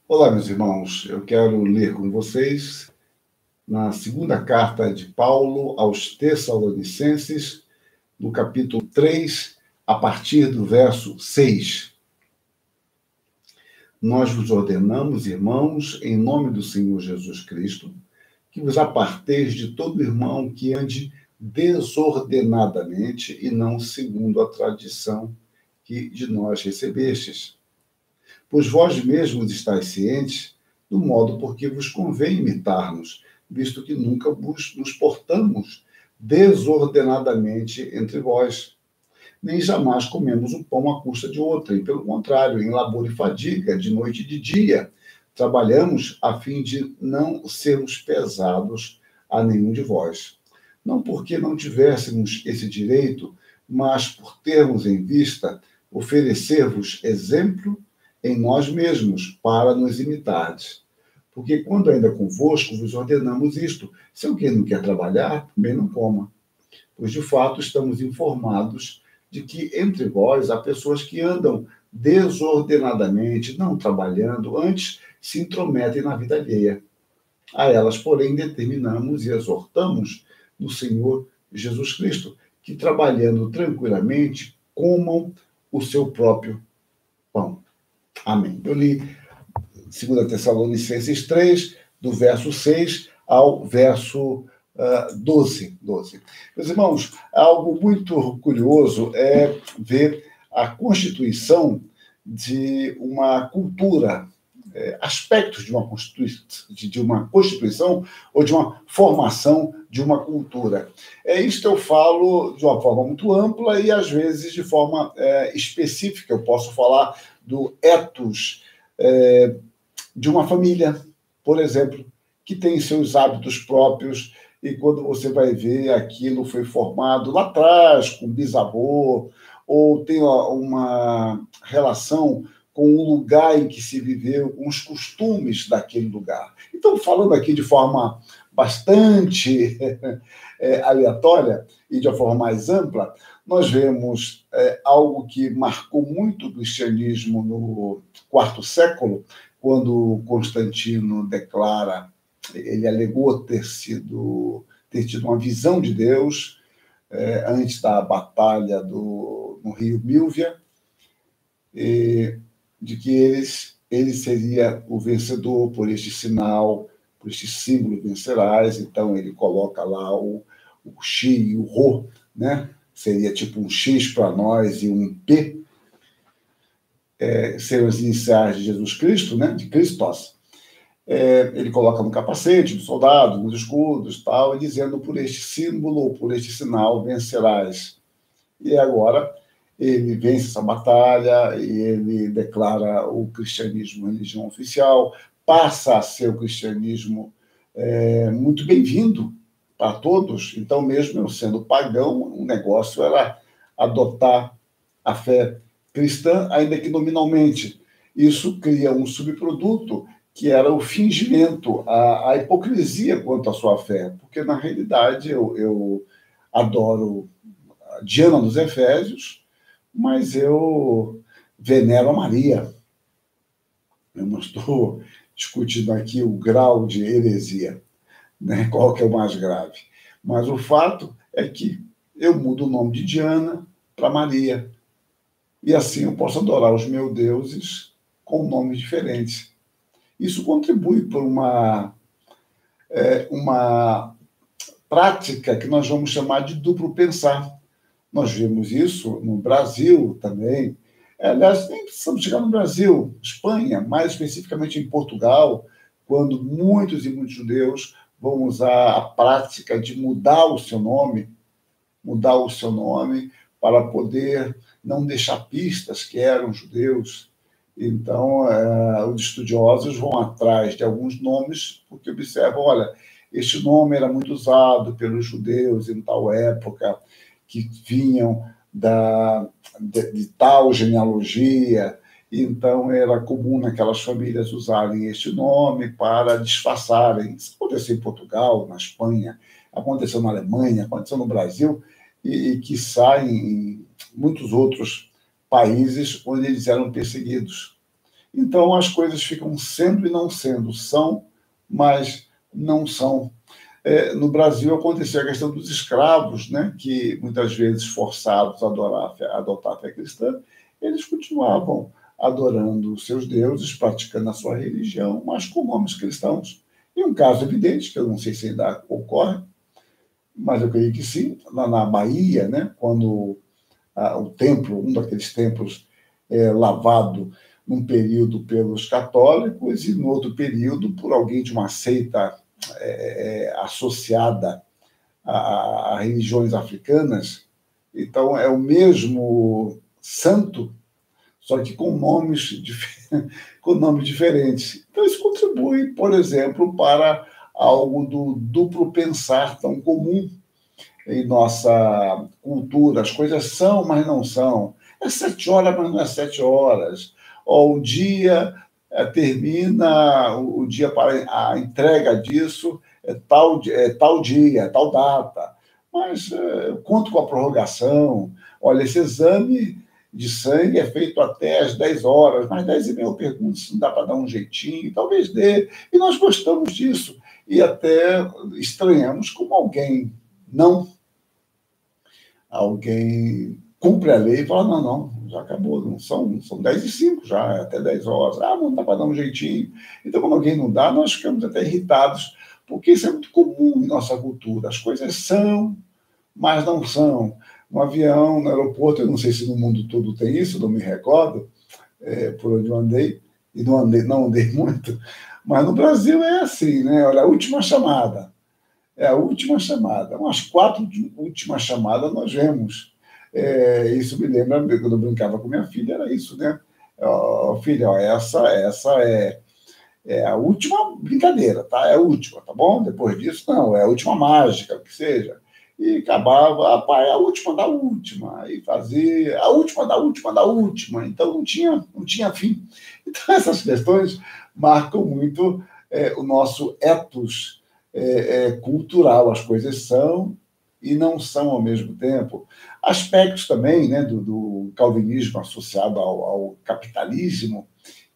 Olá, meus irmãos. Eu quero ler com vocês na segunda carta de Paulo aos Tessalonicenses, no capítulo 3, a partir do verso 6. Nós vos ordenamos, irmãos, em nome do Senhor Jesus Cristo, que vos aparteis de todo irmão que ande desordenadamente e não segundo a tradição que de nós recebestes. Pois vós mesmos estáis cientes do modo por que vos convém imitar-nos, visto que nunca nos portamos desordenadamente entre vós, nem jamais comemos o pão à custa de outrem, pelo contrário, em labor e fadiga, de noite e de dia, trabalhamos a fim de não sermos pesados a nenhum de vós. Não porque não tivéssemos esse direito, mas por termos em vista oferecer-vos exemplo em nós mesmos, para nos imitardes. Porque quando ainda convosco vos ordenamos isto: se alguém não quer trabalhar, também não coma. Pois, de fato, estamos informados de que entre vós há pessoas que andam desordenadamente, não trabalhando, antes se intrometem na vida alheia. A elas, porém, determinamos e exortamos no Senhor Jesus Cristo, que, trabalhando tranquilamente, comam o seu próprio pão. Amém. Eu li 2 Tessalonicenses 3, do verso 6 ao verso 12. Meus irmãos, algo muito curioso é ver a constituição de uma cultura, aspectos de uma constituição ou de uma formação de uma cultura. Isto eu falo de uma forma muito ampla e, às vezes, de forma específica. Eu posso falar do ethos de uma família, por exemplo, que tem seus hábitos próprios, e quando você vai ver, aquilo foi formado lá atrás, com bisavô, ou tem uma relação com o lugar em que se viveu, com os costumes daquele lugar. Então, falando aqui de forma bastante aleatória e de uma forma mais ampla, nós vemos algo que marcou muito o cristianismo no quarto século, quando Constantino declara, ele alegou ter tido uma visão de Deus antes da batalha no rio Mílvia, de que ele seria o vencedor por este sinal, por este símbolo vencerás. Então ele coloca lá o Xi e o Rho, né? Seria tipo um X para nós e um P, seriam as iniciais de Jesus Cristo, né? De Christos. Ele coloca no capacete do soldado, nos escudos, tal, e dizendo: por este símbolo ou por este sinal vencerás. E agora ele vence essa batalha e ele declara o cristianismo religião oficial, passa a ser o cristianismo muito bem-vindo para todos. Então, mesmo eu sendo pagão, o negócio era adotar a fé cristã, ainda que nominalmente. Isso cria um subproduto que era o fingimento, a hipocrisia quanto à sua fé, porque, na realidade, eu adoro Diana dos Efésios, mas eu venero a Maria. Eu não estou discutindo aqui o grau de heresia, né? Qual que é o mais grave. Mas o fato é que eu mudo o nome de Diana para Maria. E assim eu posso adorar os meus deuses com nomes diferentes. Isso contribui para uma prática que nós vamos chamar de duplo pensar. Nós vimos isso no Brasil também. Aliás, nem precisamos chegar no Brasil, Espanha, mais especificamente em Portugal, quando muitos e muitos judeus vão usar a prática de mudar o seu nome para poder não deixar pistas que eram judeus. Então, os estudiosos vão atrás de alguns nomes, porque observam: olha, este nome era muito usado pelos judeus em tal época, que vinham de tal genealogia, então era comum naquelas famílias usarem este nome para disfarçarem. Isso aconteceu em Portugal, na Espanha, aconteceu na Alemanha, aconteceu no Brasil, e quiçá em muitos outros países onde eles eram perseguidos. Então, as coisas ficam sendo e não sendo, são, mas não são. No Brasil aconteceu a questão dos escravos, né, que muitas vezes forçados a adotar a fé cristã, eles continuavam adorando os seus deuses, praticando a sua religião, mas com nomes cristãos. E um caso evidente, que eu não sei se ainda ocorre, mas eu creio que sim, lá na Bahia, né, quando o templo, um daqueles templos lavado num período pelos católicos e no outro período por alguém de uma seita associada a religiões africanas. Então, é o mesmo santo, só que com nomes, com nomes diferentes. Então, isso contribui, por exemplo, para algo do duplo pensar tão comum em nossa cultura. As coisas são, mas não são. É 7 horas, mas não é 7 horas. Ou o dia termina, o dia para a entrega disso tal dia, tal data. Mas eu conto com a prorrogação. Olha, esse exame de sangue é feito até às 10 horas, mas 10h30 eu pergunto se não dá para dar um jeitinho, talvez dê. E nós gostamos disso. E até estranhamos como alguém cumpre a lei e fala, não, já acabou, não são 10h05 já, é até 10 horas. Não dá para dar um jeitinho. Então, quando alguém não dá, nós ficamos até irritados, porque isso é muito comum em nossa cultura. As coisas são, mas não são. No avião, no aeroporto, eu não sei se no mundo todo tem isso, não me recordo, por onde eu andei, e não andei muito, mas no Brasil é assim, né? Olha, a última chamada. É a última chamada. Umas 4 últimas chamadas nós vemos. Isso me lembra, quando eu brincava com minha filha, era isso, né? Filha, essa é a última brincadeira, tá? É a última, tá bom? Depois disso, não, é a última mágica, o que seja. E acabava, pai, a última da última, e fazia a última da última da última. Então não tinha fim. Então essas questões marcam muito o nosso ethos cultural. As coisas são e não são ao mesmo tempo. Aspectos também, né, do calvinismo associado ao capitalismo,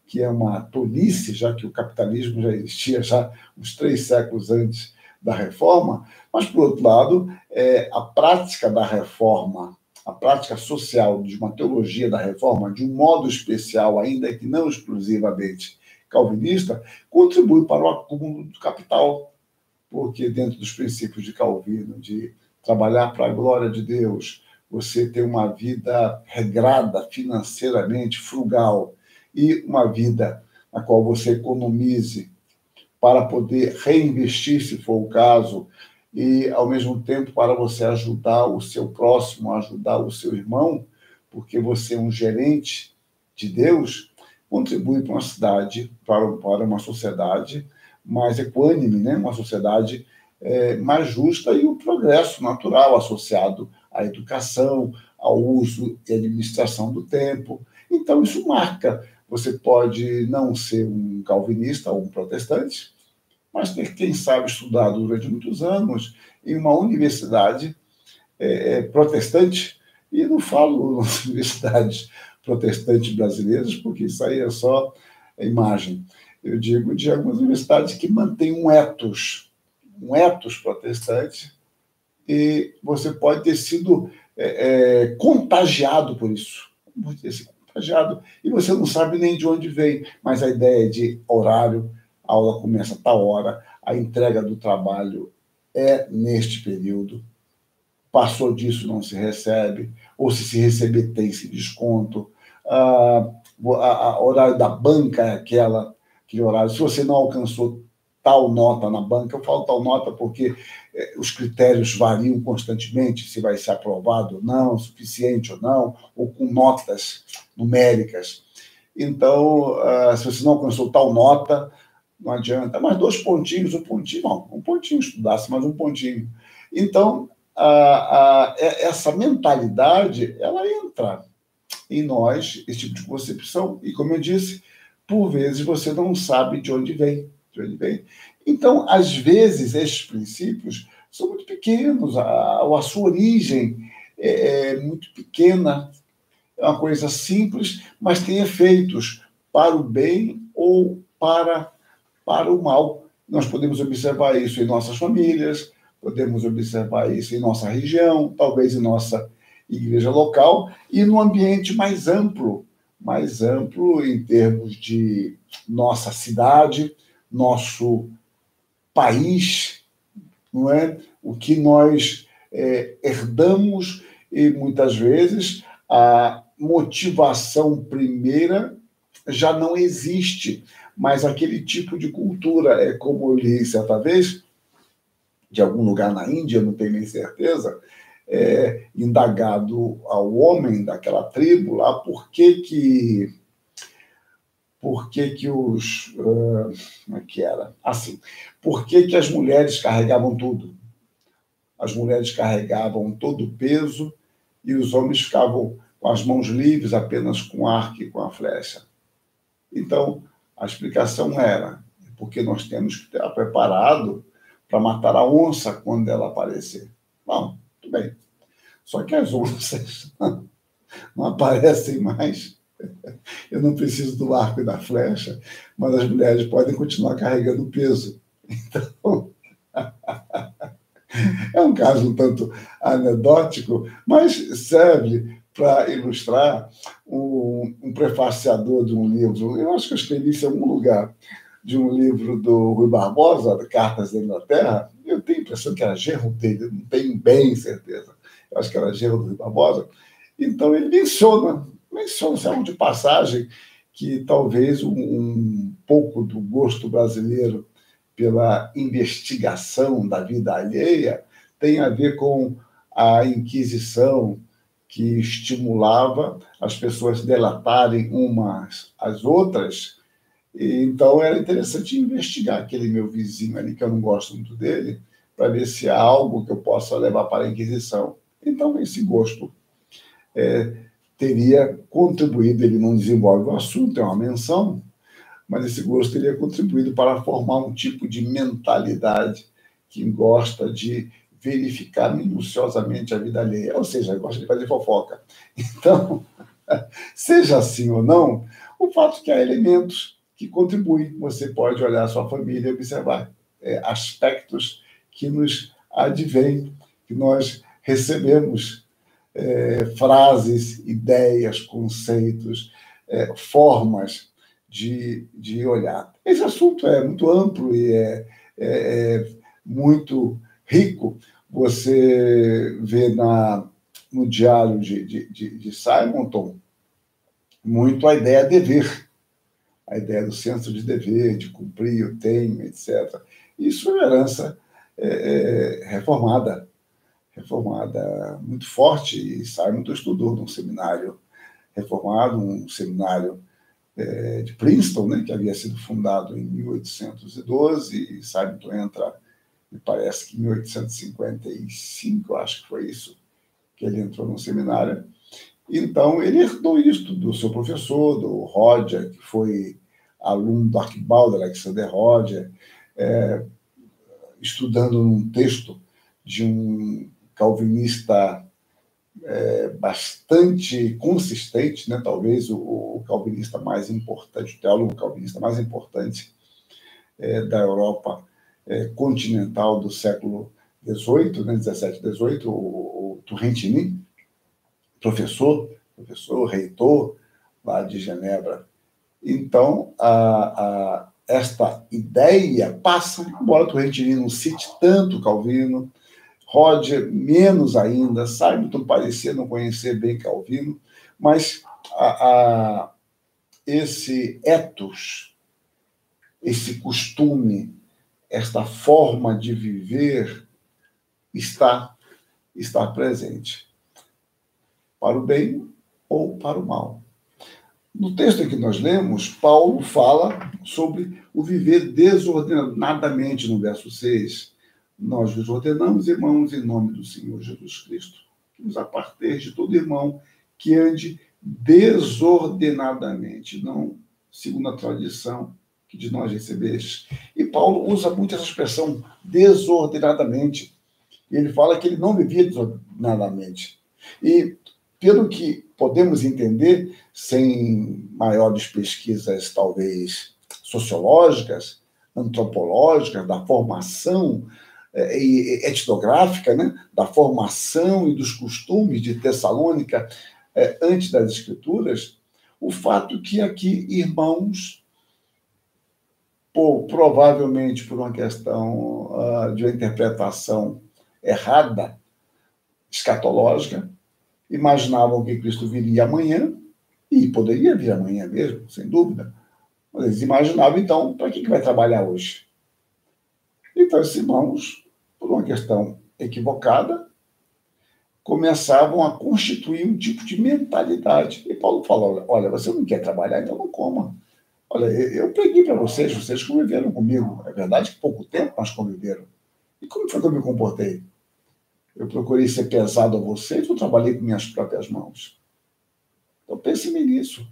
que é uma tolice, já que o capitalismo já existia já uns 3 séculos antes da reforma, mas, por outro lado, a prática da reforma, a prática social de uma teologia da reforma, de um modo especial, ainda que não exclusivamente calvinista, contribui para o acúmulo do capital, porque dentro dos princípios de Calvino, de trabalhar para a glória de Deus, você ter uma vida regrada financeiramente, frugal, e uma vida na qual você economize para poder reinvestir, se for o caso, e, ao mesmo tempo, para você ajudar o seu próximo, ajudar o seu irmão, porque você é um gerente de Deus, contribui para uma cidade, para uma sociedade mais equânime, né? Uma sociedade mais justa e o progresso natural associado à educação, ao uso e administração do tempo. Então, isso marca. Você pode não ser um calvinista ou um protestante, mas ter, quem sabe, estudado durante muitos anos em uma universidade protestante, e não falo nas universidades protestantes brasileiras, porque isso aí é só imagem. Eu digo de algumas universidades que mantêm um ethos protestante, e você pode ter sido contagiado por isso. Pode ter sido contagiado, e você não sabe nem de onde vem, mas a ideia de horário, a aula começa a tal hora, a entrega do trabalho é neste período, passou disso não se recebe, ou se receber tem-se desconto, horário da banca é aquele horário, se você não alcançou tal nota na banca, eu falo tal nota porque os critérios variam constantemente, se vai ser aprovado ou não, suficiente ou não, ou com notas numéricas. Então, se você não alcançou tal nota, não adianta, mas 2 pontinhos, um pontinho estudasse, mas um pontinho. Então, essa mentalidade, ela entra em nós, esse tipo de concepção, e como eu disse, por vezes você não sabe de onde vem. Então, às vezes, esses princípios são muito pequenos, a sua origem é muito pequena, é uma coisa simples, mas tem efeitos para o bem ou para o mal. Nós podemos observar isso em nossas famílias, podemos observar isso em nossa região, talvez em nossa igreja local, e no ambiente mais amplo em termos de nossa cidade, nosso país, não é? O que nós herdamos, e muitas vezes a motivação primeira já não existe, mas aquele tipo de cultura, como eu li certa vez, de algum lugar na Índia, não tenho nem certeza, indagado ao homem daquela tribo lá por que os... como é que era? Assim, por que as mulheres carregavam tudo? As mulheres carregavam todo o peso e os homens ficavam com as mãos livres, apenas com o arco e com a flecha. Então, a explicação era porque nós temos que estar preparado para matar a onça quando ela aparecer. Bom, tudo bem. Só que as onças não aparecem mais. Eu não preciso do arco e da flecha, mas as mulheres podem continuar carregando o peso. Então, é um caso um tanto anedótico, mas serve para ilustrar um prefaciador de um livro. Eu acho que eu escrevi isso em algum lugar, de um livro do Rui Barbosa, Cartas da Inglaterra. Eu tenho a impressão que era genro dele, não tenho bem certeza. Eu acho que era genro do Rui Barbosa. Então, ele menciona algo de passagem que talvez um pouco do gosto brasileiro pela investigação da vida alheia tem a ver com a Inquisição, que estimulava as pessoas delatarem umas às outras. E, então, era interessante investigar aquele meu vizinho ali, que eu não gosto muito dele, para ver se há algo que eu possa levar para a Inquisição. Então, esse gosto teria contribuído, ele não desenvolve o assunto, é uma menção, mas esse gosto teria contribuído para formar um tipo de mentalidade que gosta de verificar minuciosamente a vida alheia, ou seja, gosta de fazer fofoca. Então, seja assim ou não, o fato é que há elementos que contribuem. Você pode olhar a sua família e observar aspectos que nos advêm, que nós recebemos, frases, ideias, conceitos, formas de olhar. Esse assunto é muito amplo e é muito rico. Você vê no diário de Simonton muito a ideia de dever, a ideia do senso de dever, de cumprir, eu tenho, etc. Isso é uma herança reformada muito forte, e Simonton estudou num seminário reformado, um seminário de Princeton, né, que havia sido fundado em 1812, e Simonton entra, me parece que em 1855, acho que foi isso, que ele entrou no seminário. Então, ele herdou isso do seu professor, do Roger, que foi aluno do Arquibaldo Alexander Roger, estudando num texto de um calvinista bastante consistente, né? Talvez o calvinista mais importante, o teólogo calvinista mais importante da Europa continental do século XVIII, né? 17, 18, o Turrentini, professor, reitor lá de Genebra. Então, esta ideia passa, embora Turrentini não cite tanto Calvino, Roger menos ainda, Simonton parecia não conhecer bem Calvino, mas esse ethos, esse costume, esta forma de viver está presente, para o bem ou para o mal. No texto que nós lemos, Paulo fala sobre o viver desordenadamente, no verso 6. Nós vos ordenamos, irmãos, em nome do Senhor Jesus Cristo, que nos aparteis de todo irmão que ande desordenadamente, não segundo a tradição que de nós recebeste. E Paulo usa muito essa expressão, desordenadamente. Ele fala que ele não vivia desordenadamente. E, pelo que podemos entender, sem maiores pesquisas, talvez, sociológicas, antropológicas, da formação e etnográfica, né? Da formação e dos costumes de Tessalônica antes das Escrituras, o fato que aqui irmãos, provavelmente por uma questão de uma interpretação errada, escatológica, imaginavam que Cristo viria amanhã, e poderia vir amanhã mesmo, sem dúvida, mas eles imaginavam, então, para que vai trabalhar hoje? Então, esses irmãos, por uma questão equivocada, começavam a constituir um tipo de mentalidade. E Paulo fala, olha, você não quer trabalhar, então não coma. Olha, eu preguei para vocês, vocês conviveram comigo. É verdade que pouco tempo nós conviveram. E como foi que eu me comportei? Eu procurei ser pesado a vocês ou trabalhei com minhas próprias mãos? Então, pense nisso.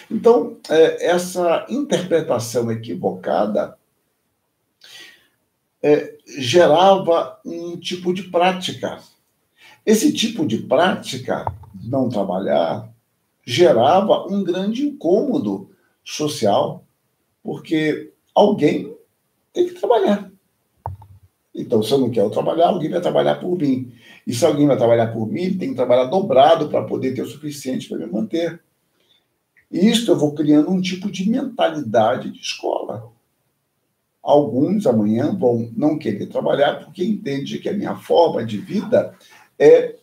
Então, essa interpretação equivocada gerava um tipo de prática. Esse tipo de prática, não trabalhar, gerava um grande incômodo social, porque alguém tem que trabalhar. Então, se eu não quero trabalhar, alguém vai trabalhar por mim. E se alguém vai trabalhar por mim, tem que trabalhar dobrado para poder ter o suficiente para me manter. E isso eu vou criando um tipo de mentalidade de escola. Alguns amanhã vão não querer trabalhar porque entendem que a minha forma de vida é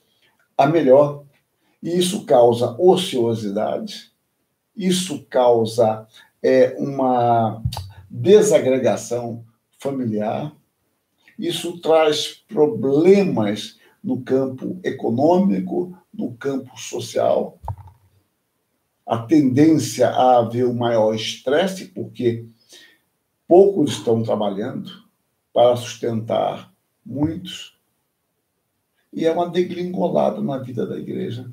a melhor. E isso causa ociosidade, isso causa uma desagregação familiar, isso traz problemas no campo econômico, no campo social, a tendência a haver um maior estresse, porque poucos estão trabalhando para sustentar muitos, e é uma degringolada na vida da igreja.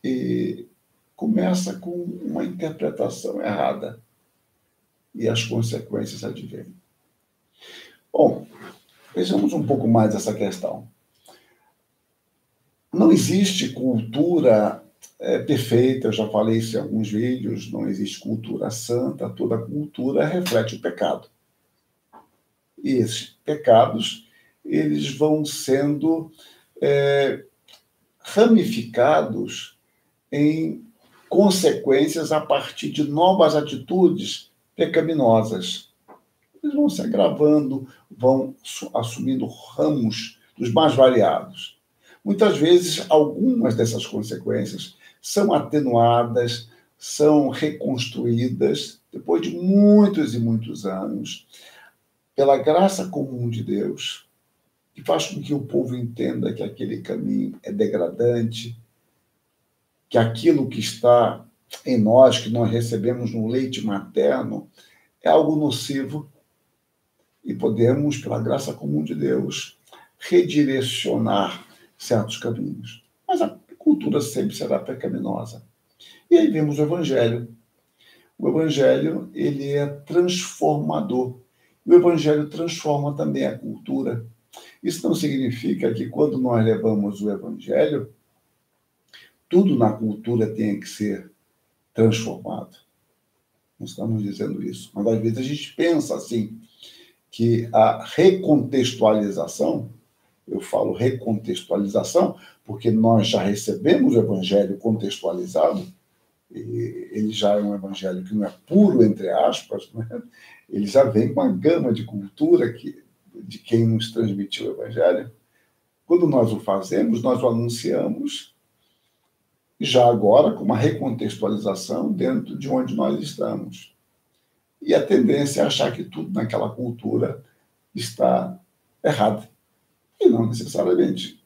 E começa com uma interpretação errada, e as consequências advêm. Bom, vejamos um pouco mais essa questão. Não existe cultura perfeita, eu já falei isso em alguns vídeos, não existe cultura santa, toda cultura reflete o pecado. E esses pecados, eles vão sendo ramificados em consequências a partir de novas atitudes pecaminosas. Eles vão se agravando, vão assumindo ramos dos mais variados. Muitas vezes, algumas dessas consequências são atenuadas, são reconstruídas, depois de muitos e muitos anos, pela graça comum de Deus, que faz com que o povo entenda que aquele caminho é degradante, que aquilo que está em nós, que nós recebemos no leite materno, é algo nocivo, e podemos, pela graça comum de Deus, redirecionar certos caminhos. Mas a cultura sempre será pecaminosa. E aí vemos o Evangelho. O Evangelho, ele é transformador. O Evangelho transforma também a cultura. Isso não significa que quando nós levamos o Evangelho, tudo na cultura tem que ser transformado. Não estamos dizendo isso. Mas às vezes a gente pensa assim, que a recontextualização, eu falo recontextualização, porque nós já recebemos o Evangelho contextualizado, e ele já é um Evangelho que não é puro, entre aspas, né? Ele já vem com uma gama de cultura de quem nos transmitiu o Evangelho. Quando nós o fazemos, nós o anunciamos, já agora com uma recontextualização dentro de onde nós estamos. E a tendência é achar que tudo naquela cultura está errado. E não necessariamente.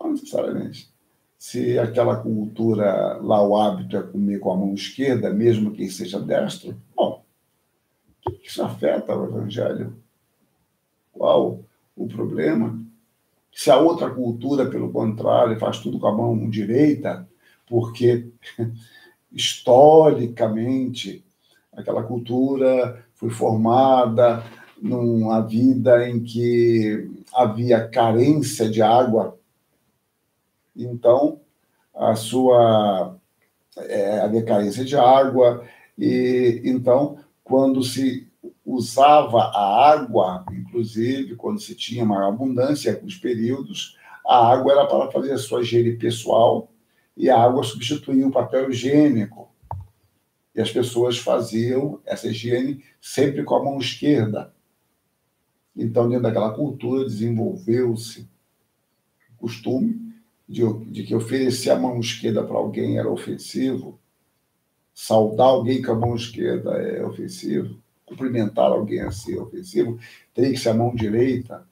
Não necessariamente. Se aquela cultura, lá o hábito é comer com a mão esquerda, mesmo quem seja destro, bom, isso afeta o Evangelho. Qual o problema? Se a outra cultura, pelo contrário, faz tudo com a mão direita, porque historicamente aquela cultura foi formada numa vida em que havia carência de água. Então, havia carência de água, e então, quando se usava a água, inclusive, quando se tinha maior abundância, em alguns períodos, a água era para fazer a sua higiene pessoal, e a água substituía o papel higiênico. E as pessoas faziam essa higiene sempre com a mão esquerda. Então, dentro daquela cultura, desenvolveu-se o costume de que oferecer a mão esquerda para alguém era ofensivo, saudar alguém com a mão esquerda é ofensivo, cumprimentar alguém assim é ofensivo, teria que ser a mão direita.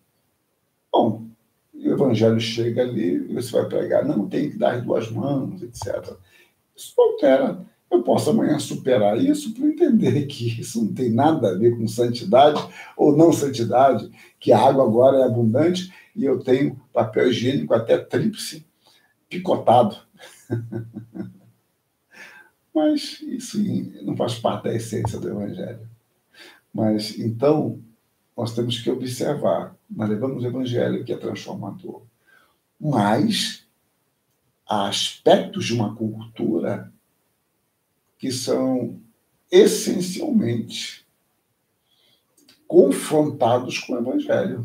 Bom, e o evangelho chega ali e você vai pregar, não, tem que dar as duas mãos, etc. Isso não altera. Eu posso amanhã superar isso para entender que isso não tem nada a ver com santidade ou não santidade, que a água agora é abundante e eu tenho papel higiênico até tríplice picotado. Mas isso não faz parte da essência do Evangelho. Mas, então, nós temos que observar. Nós levamos o Evangelho que é transformador. Mas há aspectos de uma cultura que são essencialmente confrontados com o Evangelho.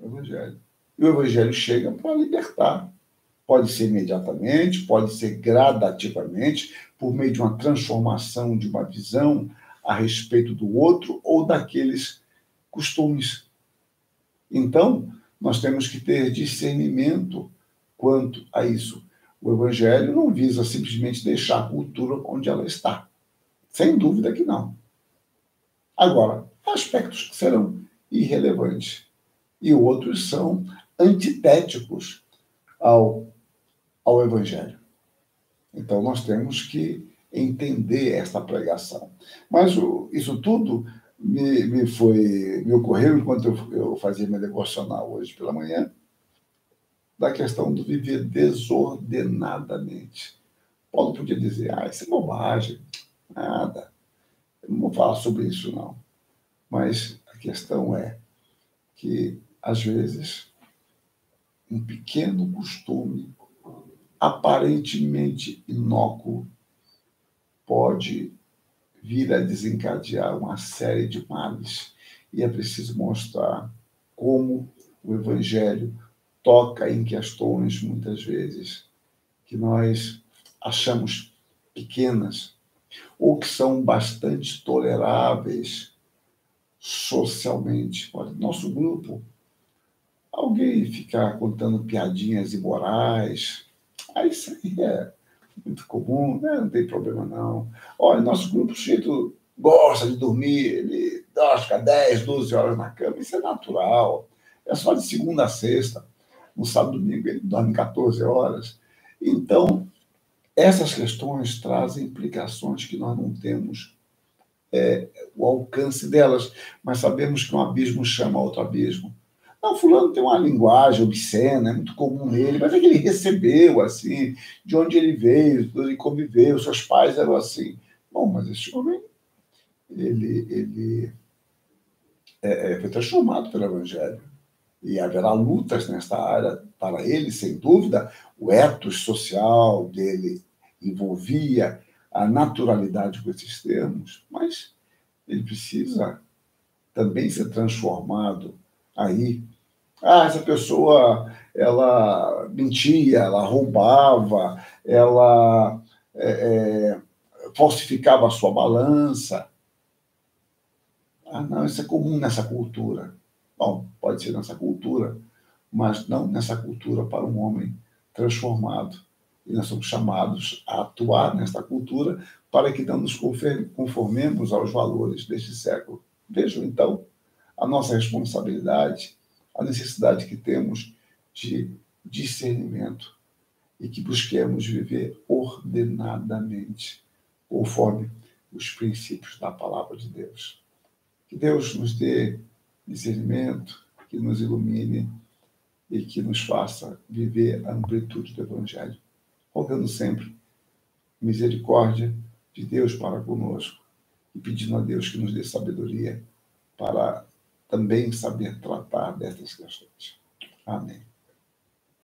E o Evangelho chega para libertar. Pode ser imediatamente, pode ser gradativamente, por meio de uma transformação de uma visão a respeito do outro ou daqueles costumes. Então, nós temos que ter discernimento quanto a isso. O Evangelho não visa simplesmente deixar a cultura onde ela está. Sem dúvida que não. Agora, há aspectos que serão irrelevantes e outros são antitéticos ao Evangelho. Então, nós temos que entender esta pregação. Mas isso tudo me ocorreu enquanto eu fazia minha devocional hoje pela manhã, da questão do viver desordenadamente. Paulo podia dizer, isso é bobagem, nada. Eu não vou falar sobre isso, não. Mas a questão é que, às vezes, um pequeno costume aparentemente inócuo pode vir a desencadear uma série de males. E é preciso mostrar como o Evangelho toca em questões, muitas vezes, que nós achamos pequenas ou que são bastante toleráveis socialmente. Olha, nosso grupo, alguém ficar contando piadinhas imorais, isso aí é muito comum, né? Não tem problema não. Olha, nosso grupo, o sujeito gosta de dormir, ele fica 10, 12 horas na cama, isso é natural. É só de segunda a sexta. No sábado e domingo ele dorme 14 horas. Então, essas questões trazem implicações que nós não temos o alcance delas, mas sabemos que um abismo chama outro abismo. Não, fulano tem uma linguagem obscena, é muito comum nele, mas é que ele recebeu, assim, de onde ele veio, de onde ele conviveu, seus pais eram assim. Bom, mas esse homem, ele foi transformado pelo Evangelho. E haverá lutas nesta área para ele, sem dúvida. O ethos social dele envolvia a naturalidade com esses termos, mas ele precisa também ser transformado aí. Essa pessoa, ela mentia, ela roubava, ela falsificava a sua balança. Não, isso é comum nessa cultura. Bom, pode ser nessa cultura, mas não nessa cultura para um homem transformado. E nós somos chamados a atuar nesta cultura para que não nos conformemos aos valores deste século. Vejam, então, a nossa responsabilidade, a necessidade que temos de discernimento e que busquemos viver ordenadamente, conforme os princípios da palavra de Deus. Que Deus nos dê discernimento, que nos ilumine e que nos faça viver a amplitude do Evangelho, rogando sempre misericórdia de Deus para conosco e pedindo a Deus que nos dê sabedoria para também saber tratar dessas questões. Amém.